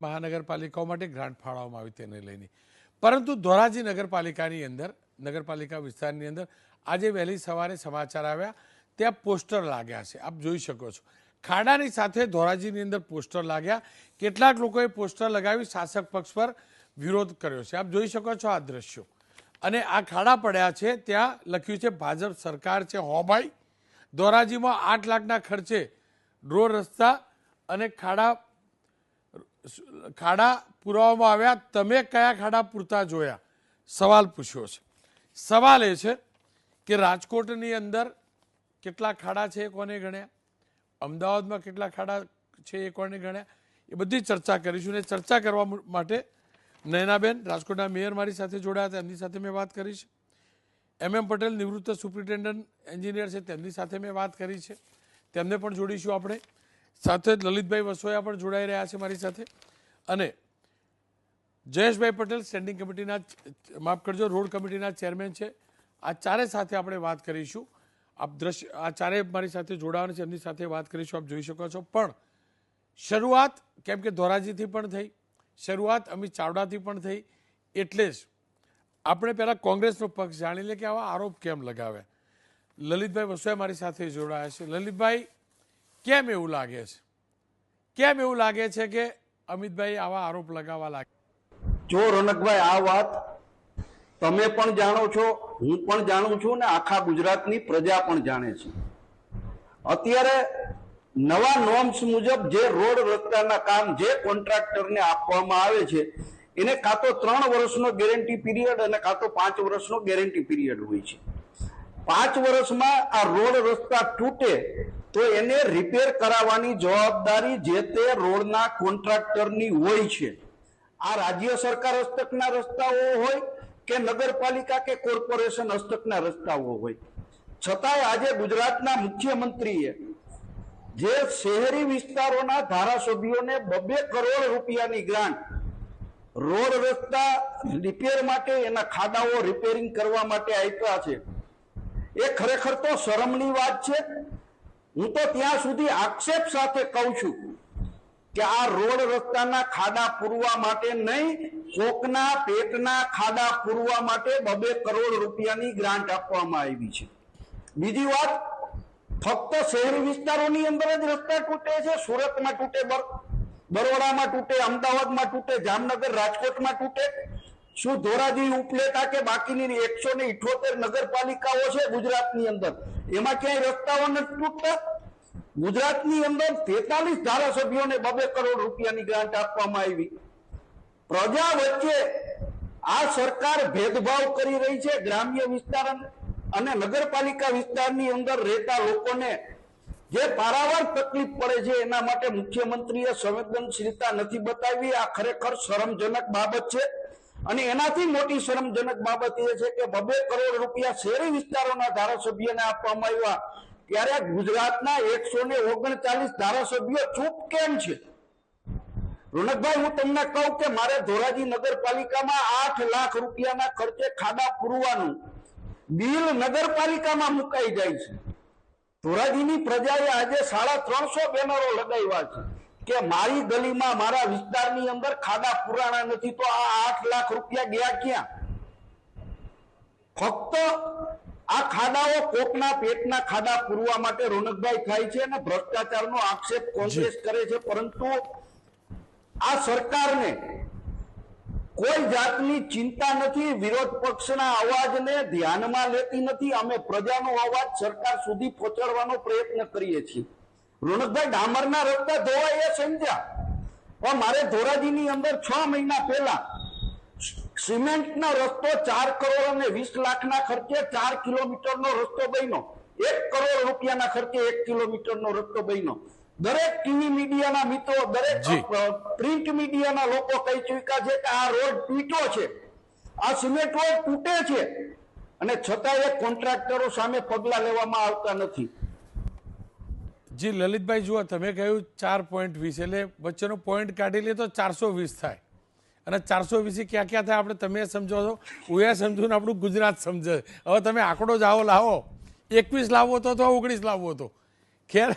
મહાનગરપાલિકાઓ માટે ગ્રાન્ટ ફાળવવામાં આવી તેને લઈને, પરંતુ ધોરાજી નગરપાલિકાની અંદર, નગરપાલિકા વિસ્તારની અંદર આજે વહેલી સવારે સમાચાર આવ્યા, ત્યાં પોસ્ટર લાગ્યા છે. આપ જોઈ શકો છો ખાડાની સાથે ધોરાજીની અંદર પોસ્ટર લાગ્યા. કેટલાક લોકોએ પોસ્ટર લગાવી શાસક પક્ષ પર વિરોધ કર્યો છે. આપ જોઈ શકો છો આ દ્રશ્યો. અને આ ખાડા પડ્યા છે, ત્યાં લખ્યું છે ભાજપ સરકાર છે હો ભાઈ. ધોરાજીમાં 8 લાખના ખર્ચે રોડ રસ્તા અને ખાડા પુરાવવામાં આવ્યા. તમે કયા ખાડા પૂરતા જોયા? સવાલ પૂછ્યો છે. સવાલ એ છે કે રાજકોટની અંદર કેટલા ખાડા છે એ કોને ગણ્યા, અમદાવાદમાં કેટલા ખાડા છે એ કોને ગણ્યા, એ બધી ચર્ચા કરીશું. ને ચર્ચા કરવા માટે નયનાબેન રાજકોટના મેયર મારી સાથે જોડાયા હતા, એમની સાથે મેં વાત કરી છે. MM પટેલ નિવૃત્ત સુપ્રિન્ટેન્ડન્ટ એન્જિનિયર છે, તેમની સાથે મેં વાત કરી છે, તેમને પણ જોડીશું આપણે. સાથે જ લલિતભાઈ વસોયા પણ જોડાઈ રહ્યા છે મારી સાથે. અને જયેશભાઈ પટેલ સ્ટેન્ડિંગ કમિટીના, માફ કરજો, રોડ કમિટીના ચેરમેન છે. આ ચારે સાથે આપણે વાત કરીશું. આપ દ્રશ્ય આ ચારે મારી સાથે જોડાવાનું છે, એમની સાથે વાત કરીશું. આપ જોઈ શકો છો. પણ શરૂઆત કેમ કે ધોરાજીથી પણ થઈ, શરૂઆત અમિત ચાવડાથી પણ થઈ, એટલે જ આપણે પહેલાં કોંગ્રેસનો પક્ષ જાણી લે કે આવા આરોપ કેમ લગાવ્યા. લલિતભાઈ વસોયા મારી સાથે જોડાયા છે. લલિતભાઈ, કેમ એવું લાગે છે, કેમ એવું લાગે છે કે અમિતભાઈ આવા આરોપ લગાવવા લાગે? જો રોનકભાઈ, આ વાત તમે પણ જાણો છો, હું પણ જાણું છું, ને આખા ગુજરાતની પ્રજા પણ જાણે છે. અત્યારે નવા નોર્મ્સ મુજબ જે રોડ રસ્તાના કામ જે કોન્ટ્રાક્ટરને આપવામાં આવે છે એને કાં તો 3 વર્ષનો ગેરંટી પીરિયડ અને કાં તો 5 વર્ષનો ગેરંટી પીરિયડ હોય છે. 5 વર્ષમાં આ રોડ રસ્તા તૂટે તો એને રિપેર કરાવવાની જવાબદારી જે તે રોડના કોન્ટ્રાક્ટરની હોય છે. આ રાજ્ય સરકાર હસ્તકના રસ્તાઓ હોય કે નગરપાલિકા કે કોર્પોરેશન હસ્તકના રસ્તાઓ હોય, છતાંય આજે ગુજરાતના મુખ્યમંત્રીએ જે શહેરી વિસ્તારોના ધારાસભ્યોને 2 કરોડ રૂપિયાની ગ્રાન્ટ રોડ રસ્તા રિપેર માટે, એના ખાડાઓ રિપેરિંગ કરવા માટે આપ્યા છે, એ ખરેખર તો શરમની વાત છે. હું તો ત્યાં સુધી આક્ષેપ સાથે કહું છું કે આ રોડ રસ્તાના ખાડા પૂરવા માટે નહીં, કોકના પેટના ખાડા પૂરવા માટે 2 કરોડ રૂપિયાની ગ્રાન્ટ આપવામાં આવી છે. બીજી વાત, ફક્ત શહેરી વિસ્તારોની અંદર જ રસ્તા તૂટે છે. સુરતમાં તૂટે, બરોડામાં તૂટે, અમદાવાદમાં તૂટે, જામનગર, રાજકોટમાં તૂટે. શું ધોરાજી, ઉપલેટા કે બાકીની 178 નગરપાલિકાઓ છે ગુજરાતની અંદર, એમાં ક્યાંય રસ્તાઓ નથી તૂટતા? ગુજરાતની અંદર 43 ધારાસભ્યોને 2 કરોડ રૂપિયાની ગ્રાન્ટ આપવામાં આવી. પ્રજા વચ્ચે આ સરકાર ભેદભાવ કરી રહી છે. ગ્રામ્ય વિસ્તાર અને નગરપાલિકા વિસ્તારની અંદર રહેતા લોકોને જે પારાવાર તકલીફ પડે છે એના માટે મુખ્યમંત્રીએ સંવેદનશીલતા નથી બતાવી. આ ખરેખર શરમજનક બાબત છે. અને એનાથી મોટી શરમજનક બાબત એ છે કે 2 કરોડ રૂપિયા શહેરી વિસ્તારોના ધારાસભ્યોને આપવામાં આવ્યા, ત્યારે ગુજરાતના 139 ધારાસભ્યો ચૂપ કેમ છે? રોનકભાઈ, હું તમને કહું કે મારે ધોરાજી નગરપાલિકામાં 8 લાખ રૂપિયાના ખર્ચે ખાડા પૂરવાનું બિલ નગરપાલિકામાં મુકાઈ જાય છે. ધોરાજીની પ્રજાએ આજે 350 બેનરો લગાવ્યા છે કે મારી ગલીમાં, મારા વિસ્તારની અંદર ખાડા પુરાણા નથી. તો આ 8 લાખ રૂપિયા ગયા ક્યાં? ફક્ત આ ખાડાઓ કોકના પેટના ખાડા પૂરવા માટે રોનકભાઈ થાય છે અને ભ્રષ્ટાચારનો આક્ષેપ કોંગ્રેસ કરે છે. પરંતુ આ સરકારને કોઈ જાતની ચિંતા નથી, વિરોધ પક્ષના અવાજને ધ્યાનમાં લેતી નથી. અમે પ્રજાનો અવાજ સરકાર સુધી પહોંચાડવાનો પ્રયત્ન કરીએ છીએ. રોનકભાઈ, ડામરના રસ્તા ધોવાય એ સમજ્યા, પણ મારે ધોરાજીની અંદર 6 મહિના પહેલા સિમેન્ટનો રસ્તો 4 કરોડ અને 20 લાખના ખર્ચે 4 કિલોમીટરનો રસ્તો બન્યો. 1 કરોડ રૂપિયાના ખર્ચે 1 કિલોમીટરનો રસ્તો બન્યો. દરેક ટીવી મીડિયાના મિત્રો, દરેક પ્રિન્ટ મીડિયાના લોકો કહી ચૂક્યા છે કે આ રોડ તૂટ્યો છે, આ સિમેન્ટ રોડ તૂટે છે, અને છતાં એ કોન્ટ્રાક્ટરો સામે પગલા લેવામાં આવતા નથી. જી લલિતભાઈ, જુઓ, તમે કહ્યું 4.20 એટલે વચ્ચેનો પોઈન્ટ કાઢી લે તો 420 થાય. અને 420 ક્યાં ક્યાં થાય આપણે તમે સમજો છો, હું એ સમજુ ને આપણું ગુજરાત સમજે. હવે તમે આંકડો જાઓ લાવો, 21 લાવવો તો 19 લાવવો તો, ખેર